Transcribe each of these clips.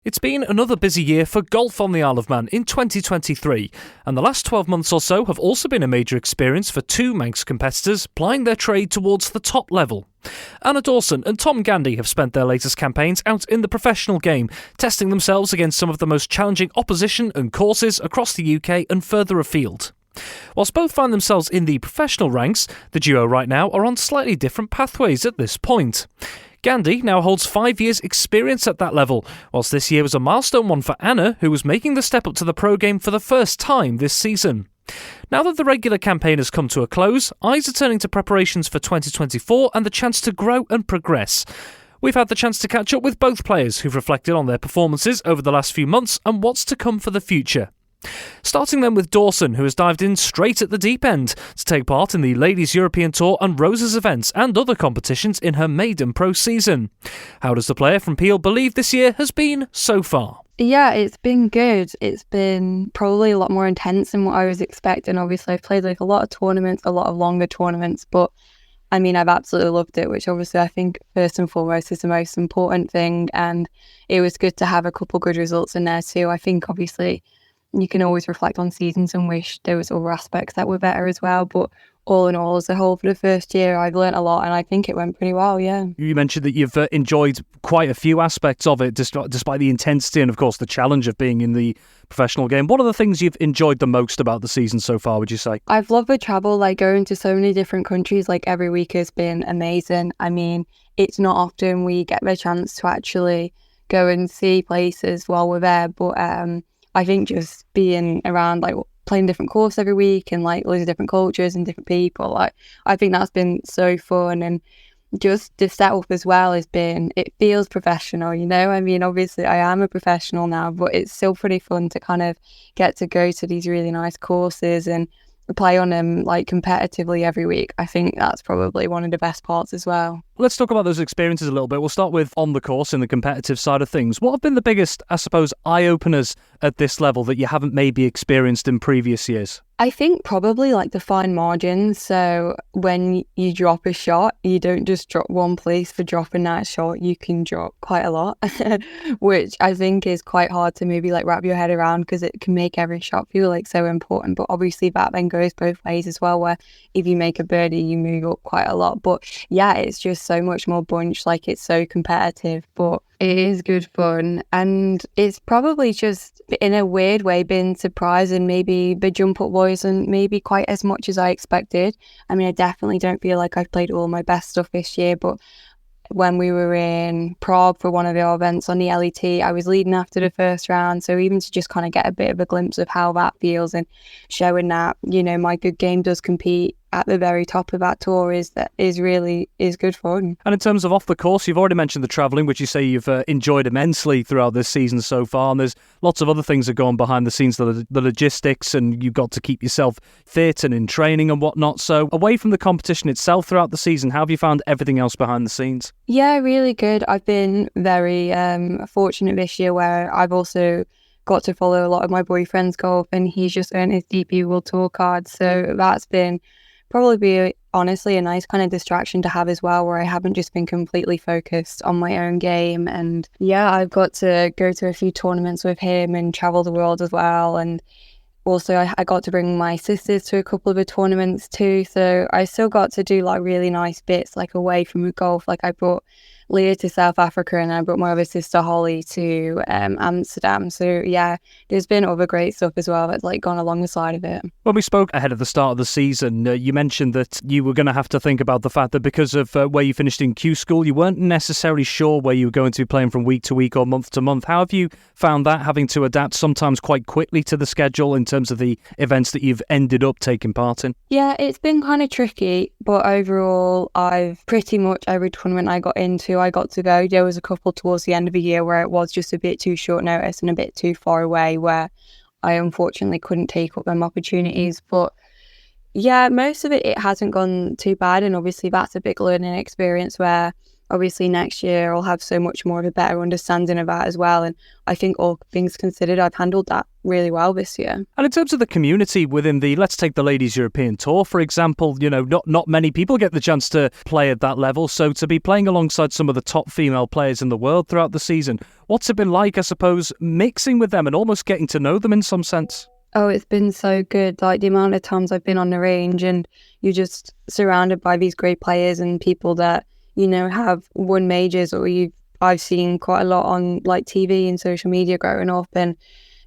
It's been another busy year for golf on the Isle of Man in 2023, and the last 12 months or so have also been a major experience for two Manx competitors plying their trade towards the top level. Ana Dawson and Tom Gandy have spent their latest campaigns out in the professional game, testing themselves against some of the most challenging opposition and courses across the UK and further afield. Whilst both find themselves in the professional ranks, the duo right now are on slightly different pathways at this point. Gandy now holds 5 years' experience at that level, whilst this year was a milestone one for Ana, who was making the step up to the pro game for the first time this season. Now that the regular campaign has come to a close, eyes are turning to preparations for 2024 and the chance to grow and progress. We've had the chance to catch up with both players who've reflected on their performances over the last few months and what's to come for the future. Starting then with Dawson, who has dived in straight at the deep end to take part in the Ladies European Tour and Roses events and other competitions in her maiden pro season. How does the player from Peel believe this year has been so far? Yeah, it's been good. It's been probably a lot more intense than what I was expecting. Obviously, I've played a lot of tournaments, a lot of longer tournaments, but I mean, I've absolutely loved it, which obviously I think first and foremost is the most important thing. And it was good to have a couple good results in there too. I think obviously you can always reflect on seasons and wish there was other aspects that were better as well. But all in all, as a whole, for the first year, I've learnt a lot and I think it went pretty well, yeah. You mentioned that you've enjoyed quite a few aspects of it, despite the intensity and, of course, the challenge of being in the professional game. What are the things you've enjoyed the most about the season so far, would you say? I've loved the travel, going to so many different countries, every week has been amazing. I mean, it's not often we get the chance to actually go and see places while we're there, but I think just being around, playing different courses every week and loads of different cultures and different people, I think that's been so fun. And just the setup as well it feels professional, I mean, obviously I am a professional now, but it's still pretty fun to kind of get to go to these really nice courses and play on them competitively every week. I think that's probably one of the best parts as well. Let's talk about those experiences a little bit. We'll start with on the course and the competitive side of things. What have been the biggest, I suppose, eye-openers at this level that you haven't maybe experienced in previous years? I think probably the fine margins. So when you drop a shot, you don't just drop one place for dropping that shot. You can drop quite a lot, which I think is quite hard to maybe wrap your head around because it can make every shot feel so important. But obviously that then goes both ways as well, where if you make a birdie, you move up quite a lot. But yeah, it's just so much more bunched, it's so competitive, but it is good fun. And it's probably just, in a weird way, been surprising. Maybe the jump up wasn't maybe quite as much as I expected. I mean, I definitely don't feel like I've played all my best stuff this year, but when we were in Prague for one of our events on the LET, I was leading after the first round. So even to just kind of get a bit of a glimpse of how that feels and showing that, my good game does compete at the very top of that tour is good fun. And in terms of off the course, you've already mentioned the travelling, which you say you've enjoyed immensely throughout this season so far. And there's lots of other things that go on behind the scenes, the logistics, and you've got to keep yourself fit and in training and whatnot. So away from the competition itself throughout the season, how have you found everything else behind the scenes? Yeah, really good. I've been very fortunate this year where I've also got to follow a lot of my boyfriend's golf, and he's just earned his DP World Tour card. So that's been probably honestly a nice kind of distraction to have as well, where I haven't just been completely focused on my own game. And yeah, I've got to go to a few tournaments with him and travel the world as well. And also I got to bring my sisters to a couple of the tournaments too. So I still got to do really nice bits away from the golf. I brought Leah to South Africa and I brought my other sister Holly to Amsterdam. So yeah, there's been other great stuff as well that's gone along the side of it. When we spoke ahead of the start of the season, you mentioned that you were going to have to think about the fact that because of where you finished in Q School, you weren't necessarily sure where you were going to be playing from week to week or month to month. How have you found that, having to adapt sometimes quite quickly to the schedule in terms of the events that you've ended up taking part in? Yeah, it's been kind of tricky, but overall I've pretty much every tournament I got into I got to go. There was a couple towards the end of the year where it was just a bit too short notice and a bit too far away where I unfortunately couldn't take up them opportunities. But yeah, most of it hasn't gone too bad, and obviously that's a big learning experience where obviously next year I'll have so much more of a better understanding of that as well. And I think all things considered, I've handled that really well this year. And in terms of the community within let's take the Ladies European Tour, for example, not many people get the chance to play at that level. So to be playing alongside some of the top female players in the world throughout the season, what's it been like, I suppose, mixing with them and almost getting to know them in some sense? Oh, it's been so good. Like the amount of times I've been on the range and you're just surrounded by these great players and people that, have won majors, or I've seen quite a lot on like TV and social media growing up. And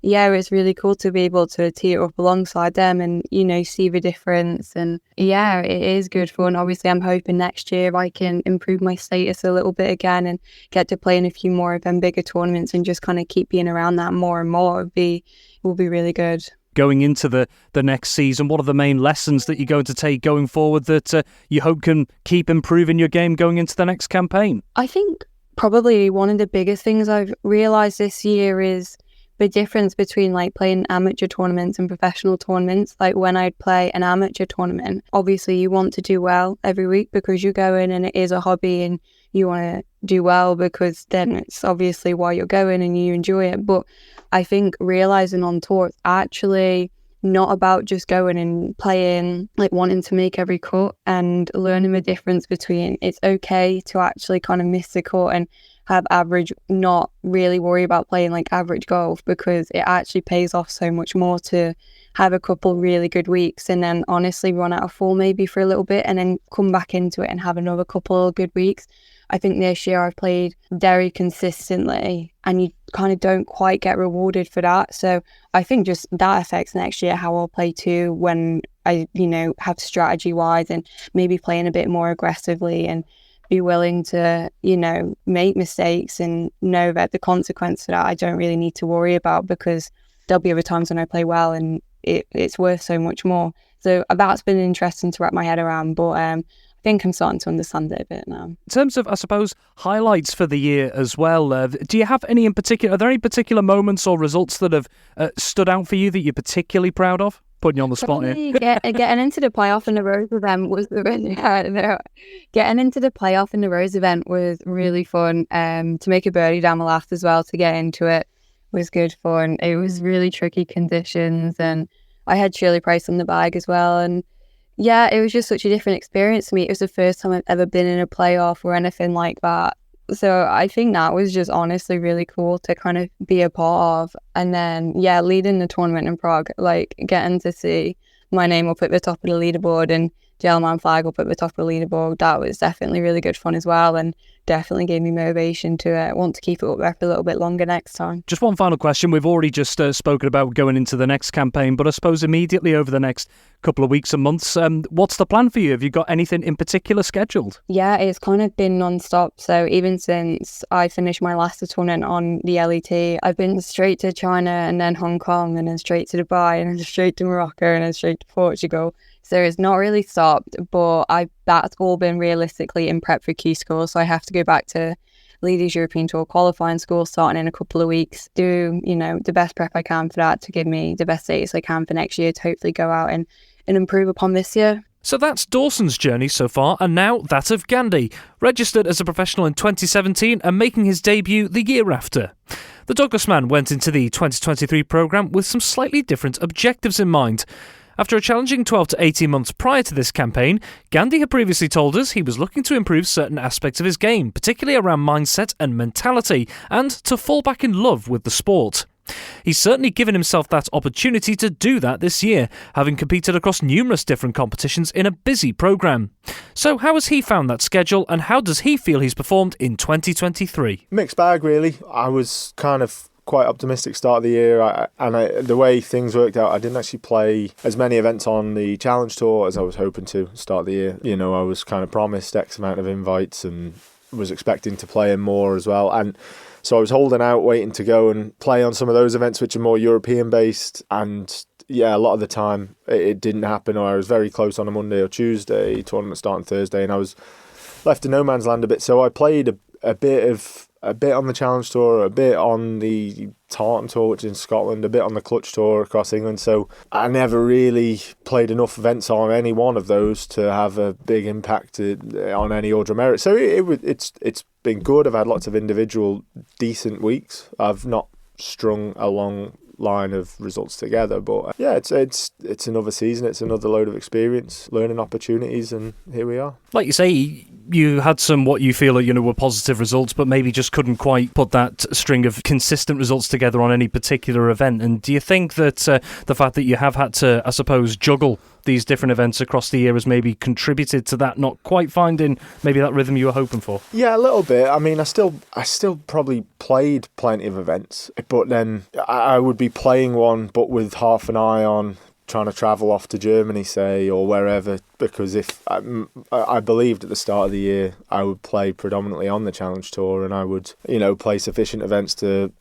yeah, it's really cool to be able to tee it up alongside them and, see the difference. And yeah, it is good fun. Obviously, I'm hoping next year I can improve my status a little bit again and get to play in a few more of them bigger tournaments and just kind of keep being around that more and more. Will be really good. Going into the next season, what are the main lessons that you're going to take going forward that you hope can keep improving your game going into the next campaign? I think probably one of the biggest things I've realised this year is the difference between like playing amateur tournaments and professional tournaments. Like when I'd play an amateur tournament, obviously you want to do well every week because you go in and it is a hobby and you want to do well because then it's obviously why you're going and you enjoy it. But I think realising on tour, it's actually not about just going and playing, like wanting to make every cut, and learning the difference between it's okay to actually kind of miss the cut and have average, not really worry about playing like average golf, because it actually pays off so much more to have a couple really good weeks and then honestly run out of form maybe for a little bit and then come back into it and have another couple of good weeks. I think this year I've played very consistently and you kind of don't quite get rewarded for that. So I think just that affects next year how I'll play too, when I, have strategy wise and maybe playing a bit more aggressively and be willing to, make mistakes and know that the consequence for that I don't really need to worry about, because there'll be other times when I play well and it's worth so much more. So that's been interesting to wrap my head around, but I think I'm starting to understand it a bit now. In terms of, I suppose, highlights for the year as well, do you have any in particular? Are there any particular moments or results that have stood out for you that you're particularly proud of? Putting you on the spot here. Getting into the playoff in the Rose event was getting into the playoff in the Rose event was really fun. To make a birdie down the last as well, to get into it was good fun. It was really tricky conditions, and I had Shirley Price on the bag as well. And yeah, it was just such a different experience for me. It was the first time I've ever been in a playoff or anything like that. So I think that was just honestly really cool to kind of be a part of. And then, yeah, leading the tournament in Prague, like getting to see my name up at the top of the leaderboard and Gentleman flag up at the top of the leaderboard, that was definitely really good fun as well, and definitely gave me motivation to want to keep it up there for a little bit longer next time. Just one final question. We've already just spoken about going into the next campaign, but I suppose immediately over the next couple of weeks and months, what's the plan for you? Have you got anything in particular scheduled? Yeah, it's kind of been non-stop. So even since I finished my last tournament on the LET, I've been straight to China and then Hong Kong and then straight to Dubai and then straight to Morocco and then straight to Portugal. So it's not really stopped, but that's all been realistically in prep for Q School. So I have to go back to Ladies European Tour qualifying school starting in a couple of weeks, do, the best prep I can for that to give me the best status I can for next year to hopefully go out and improve upon this year. So that's Dawson's journey so far, and now that of Gandy, registered as a professional in 2017 and making his debut the year after. The Douglas man went into the 2023 programme with some slightly different objectives in mind. After a challenging 12 to 18 months prior to this campaign, Gandy had previously told us he was looking to improve certain aspects of his game, particularly around mindset and mentality, and to fall back in love with the sport. He's certainly given himself that opportunity to do that this year, having competed across numerous different competitions in a busy programme. So how has he found that schedule, and how does he feel he's performed in 2023? Mixed bag, really. I was kind of quite optimistic start of the year, the way things worked out, I didn't actually play as many events on the Challenge Tour as I was hoping to start the year. I was kind of promised X amount of invites and was expecting to play in more as well, and so I was holding out, waiting to go and play on some of those events which are more European based, and yeah, a lot of the time it didn't happen, or I was very close on a Monday or Tuesday, tournament starting Thursday, and I was left in no man's land a bit. So I played a bit of a bit on the Challenge Tour, a bit on the Tartan Tour, which is in Scotland, a bit on the Clutch Tour across England. So I never really played enough events on any one of those to have a big impact on any order of merit. So it's been good. I've had lots of individual decent weeks. I've not strung a long line of results together, but yeah, it's another season. It's another load of experience, learning opportunities, and here we are. Like you say, you had some what you feel were positive results, but maybe just couldn't quite put that string of consistent results together on any particular event. And do you think that the fact that you have had to, I suppose, juggle these different events across the year has maybe contributed to that not quite finding maybe that rhythm you were hoping for? Yeah, a little bit. I mean, I still probably played plenty of events, but then I would be playing one, but with half an eye on trying to travel off to Germany, say, or wherever, because if I believed at the start of the year I would play predominantly on the Challenge Tour, and I would, play sufficient events to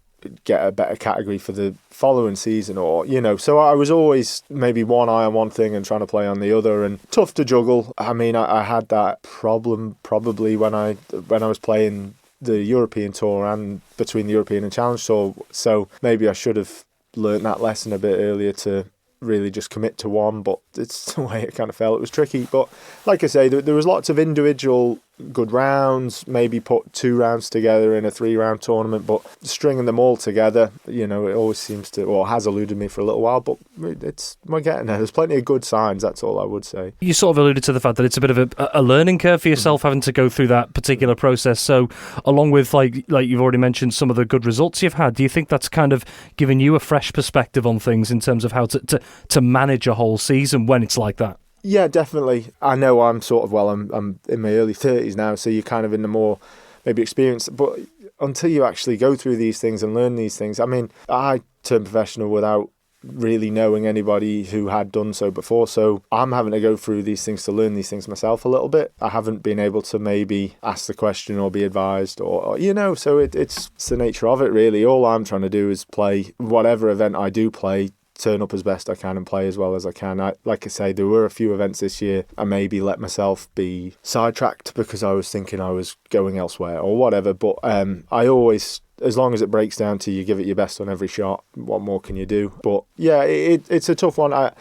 get a better category for the following season, or so I was always maybe one eye on one thing and trying to play on the other, and tough to juggle. I mean, I had that problem probably when I was playing the European Tour and between the European and Challenge Tour, so maybe I should have learnt that lesson a bit earlier to really just commit to one, but it's the way it kind of felt. It was tricky, but like I say, there was lots of individual good rounds, maybe put 2 rounds together in a 3-round tournament, but stringing them all together, it always seems to, or has eluded me for a little while, but we're getting there. There's plenty of good signs, that's all I would say. You sort of alluded to the fact that it's a bit of a learning curve for yourself, having to go through that particular process. So along with, like you've already mentioned, some of the good results you've had, do you think that's kind of given you a fresh perspective on things in terms of how to manage a whole season when it's like that? Yeah, definitely. I know I'm I'm in my early 30s now, so you're kind of in the more maybe experienced, but until you actually go through these things and learn these things, I mean, I turned professional without really knowing anybody who had done so before, so I'm having to go through these things to learn these things myself a little bit. I haven't been able to maybe ask the question or be advised, or so it's the nature of it, really. All I'm trying to do is play whatever event I do play, turn up as best I can and play as well as I can. Like I say, there were a few events this year I maybe let myself be sidetracked because I was thinking I was going elsewhere or whatever, but I always, as long as it breaks down to you give it your best on every shot, what more can you do? But yeah, it's a tough one. I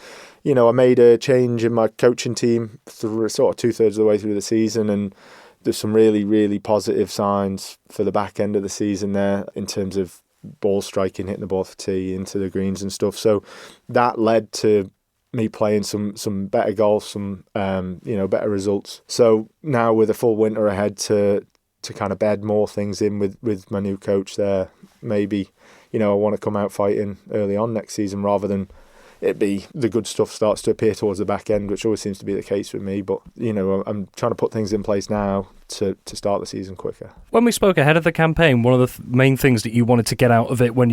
made a change in my coaching team through sort of 2/3 of the way through the season, and there's some really, really positive signs for the back end of the season there in terms of ball striking, hitting the ball for tee into the greens and stuff. So that led to me playing some better golf, some better results. So now with a full winter ahead to kind of bed more things in with my new coach there, maybe I want to come out fighting early on next season rather than it be the good stuff starts to appear towards the back end, which always seems to be the case with me. But I'm trying to put things in place now to start the season quicker. When we spoke ahead of the campaign, one of the main things that you wanted to get out of it when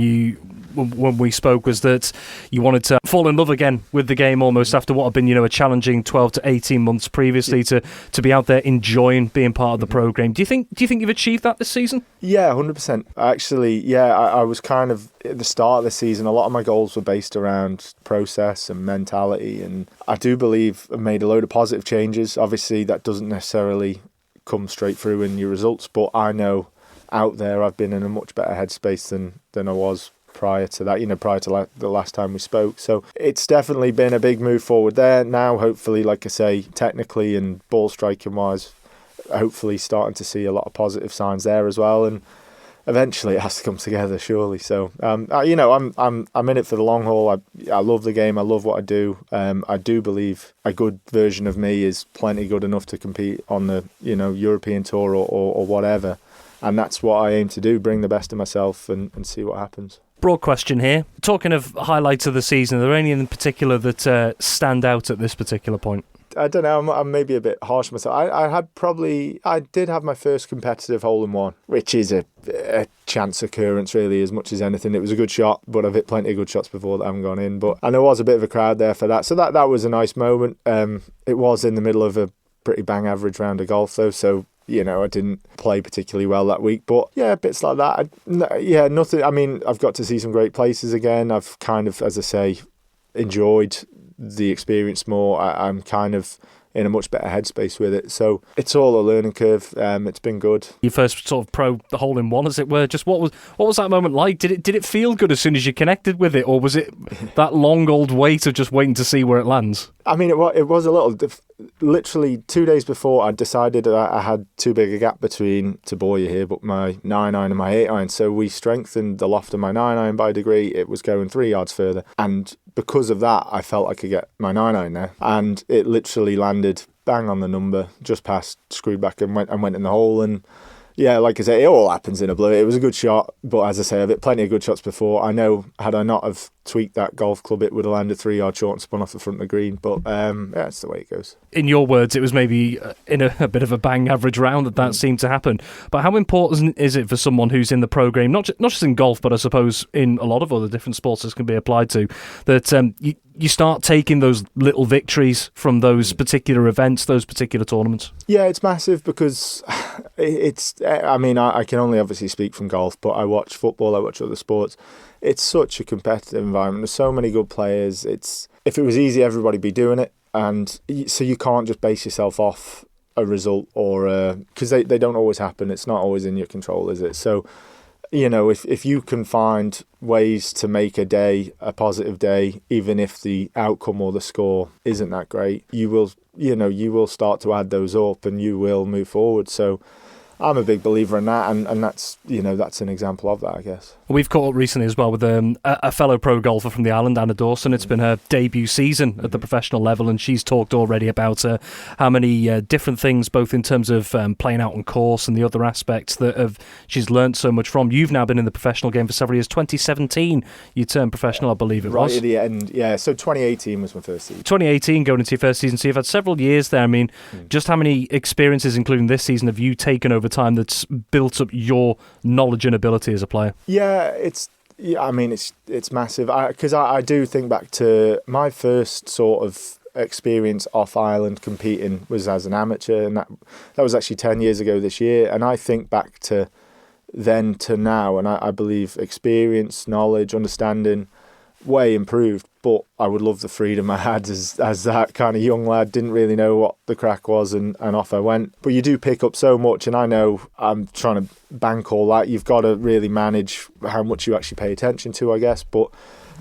we spoke was that you wanted to fall in love again with the game almost after what had been a challenging 12 to 18 months previously, to be out there enjoying being part of the programme. Do you think you've achieved that this season? Yeah, 100%. Actually, yeah, I was kind of at the start of the season, a lot of my goals were based around process and mentality, and I do believe I made a load of positive changes. Obviously that doesn't necessarily come straight through in your results, but I know out there I've been in a much better headspace than I was prior to that, prior to the last time we spoke. So it's definitely been a big move forward there. Now, hopefully, like I say, technically and ball striking wise, hopefully starting to see a lot of positive signs there as well. And eventually it has to come together, surely. So, I'm in it for the long haul. I love the game. I love what I do. I do believe a good version of me is plenty good enough to compete on the, European Tour or whatever. And that's what I aim to do, bring the best of myself and see what happens. Broad question here. Talking of highlights of the season, are there any in particular that stand out at this particular point? I don't know, I'm maybe a bit harsh on myself. I did have my first competitive hole-in-one, which is a chance occurrence really as much as anything. It was a good shot, but I've hit plenty of good shots before that haven't gone in. And there was a bit of a crowd there for that. So that was a nice moment. It was in the middle of a pretty bang average round of golf though, so I didn't play particularly well that week, but yeah, bits like that. Nothing. I mean, I've got to see some great places again. I've kind of, as I say, enjoyed the experience more. I'm kind of in a much better headspace with it. So it's all a learning curve. It's been good. Your first sort of pro hole-in-one, as it were. Just what was that moment like? Did it feel good as soon as you connected with it, or was it that long old wait of just waiting to see where it lands? I mean, it was a little. Literally 2 days before, I decided that I had too big a gap between, to bore you here, but my 9-iron and my 8-iron. So we strengthened the loft of my 9-iron by a degree. It was going 3 yards further, and because of that, I felt I could get my 9-iron there, and it literally landed bang on the number, just past, screwed back and went in the hole. And yeah, like I say, it all happens in a blur. It was a good shot, but as I say, I've hit plenty of good shots before. I know, had I not have tweaked that golf club, it would have landed 3 yards short and spun off the front of the green. But yeah, it's the way it goes. In your words, it was maybe in a bit of a bang average round that seemed to happen. But how important is it for someone who's in the pro game, not just in golf, but I suppose in a lot of other different sports this can be applied to, that you start taking those little victories from those particular events, those particular tournaments? Yeah, it's massive because I mean, I can only obviously speak from golf, but I watch football, I watch other sports. It's such a competitive environment. There's so many good players. If it was easy, everybody'd be doing it. And so you can't just base yourself off a result, or because they don't always happen. It's not always in your control, is it? So, you know, if you can find ways to make a day a positive day, even if the outcome or the score isn't that great, you will start to add those up and you will move forward. So I'm a big believer in that, and that's an example of that, I guess. We've caught up recently as well with a fellow pro golfer from the island, Ana Dawson. It's been her debut season at the professional level, and she's talked already about how many different things, both in terms of playing out on course and the other aspects that she's learnt so much from. You've now been in the professional game for several years. 2017, you turned professional, I believe it was. Right at the end, yeah. So 2018 was my first season. 2018, going into your first season. So you've had several years there. I mean, just how many experiences, including this season, have you taken over time that's built up your knowledge and ability as a player? It's massive, because I do think back to my first sort of experience off island competing was as an amateur, and that was actually 10 years ago this year. And I think back to then to now, and I believe experience, knowledge, understanding way improved, but I would love the freedom I had as that kind of young lad. Didn't really know what the crack was, and off I went. But you do pick up so much, and I know I'm trying to bank all that. You've got to really manage how much you actually pay attention to, I guess. But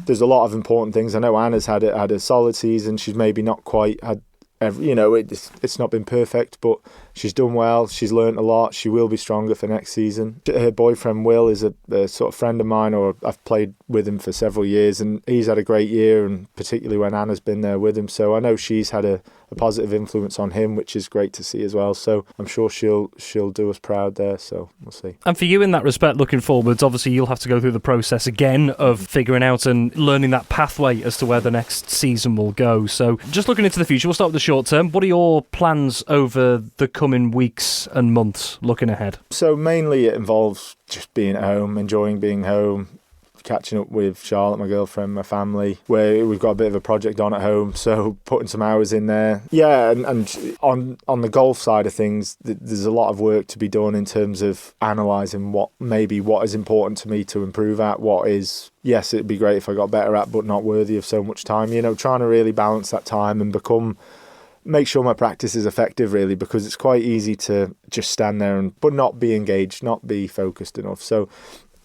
there's a lot of important things. I know Anna's had a solid season. She's maybe not quite had it's not been perfect, but she's done well. She's learnt a lot. She will be stronger for next season. Her boyfriend Will is a sort of friend of mine, or I've played with him for several years, and he's had a great year, and particularly when Anna's been there with him. So I know she's had a positive influence on him, which is great to see as well. So I'm sure she'll do us proud there. So we'll see. And for you in that respect, looking forwards, obviously you'll have to go through the process again of figuring out and learning that pathway as to where the next season will go. So just looking into the future, we'll start with the short term. What are your plans over the coming weeks and months looking ahead? So mainly it involves just being at home, enjoying being home, catching up with Charlotte, my girlfriend, my family, where we've got a bit of a project on at home, so putting some hours in there. Yeah, and on the golf side of things, there's a lot of work to be done in terms of analysing what is important to me to improve at, what is, yes, it'd be great if I got better at, but not worthy of so much time. Trying to really balance that time and make sure my practice is effective, really, because it's quite easy to just stand there but not be engaged, not be focused enough. So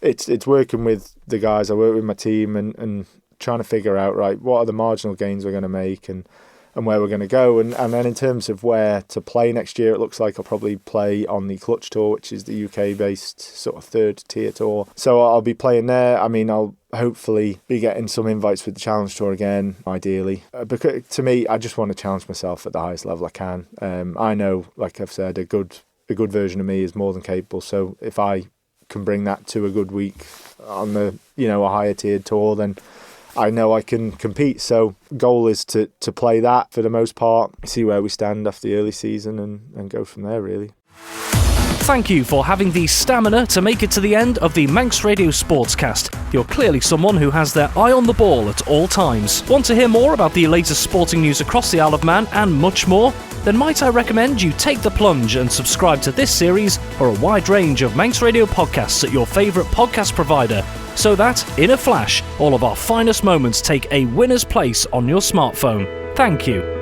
it's working with the guys. I work with my team and trying to figure out, right, what are the marginal gains we're going to make and where we're going to go. And then in terms of where to play next year, it looks like I'll probably play on the Clutch Tour, which is the UK-based sort of third tier tour. So I'll be playing there. I mean, I'll hopefully be getting some invites with the Challenge Tour again, ideally. Because to me, I just want to challenge myself at the highest level I can. I know, like I've said, a good version of me is more than capable. So if I can bring that to a good week on the a higher tiered tour, then I know I can compete. So goal is to play that for the most part, see where we stand after the early season and go from there, really. Thank you for having the stamina to make it to the end of the Manx Radio Sportscast. You're clearly someone who has their eye on the ball at all times. Want to hear more about the latest sporting news across the Isle of Man and much more? Then might I recommend you take the plunge and subscribe to this series or a wide range of Manx Radio podcasts at your favourite podcast provider, so that, in a flash, all of our finest moments take a winner's place on your smartphone. Thank you.